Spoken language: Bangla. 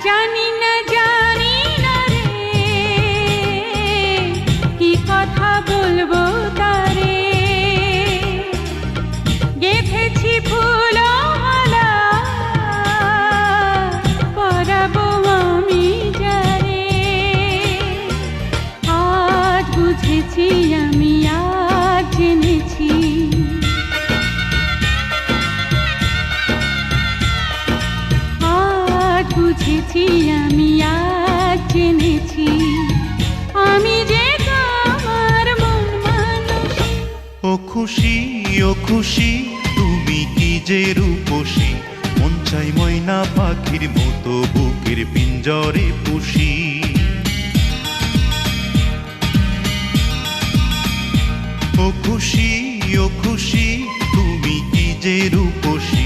জানি না রে কি কথা বলবো তারে, গেঁথেছি ফুলমালা পরাবো আমি যারে। আজ বুঝেছি আমি, আজ জেনেছি, বুঝেছি আমি, আজ জেনেছি, আমি যে তোমার মন মানুষী। ও খুশি, ও খুশি, তুমি কি যে রূপসী, মন চাই ময়না পাখির মতো বুকের পিঞ্জরে পুষি। ও খুশি, ও খুশি, তুমি কি যে রূপসী,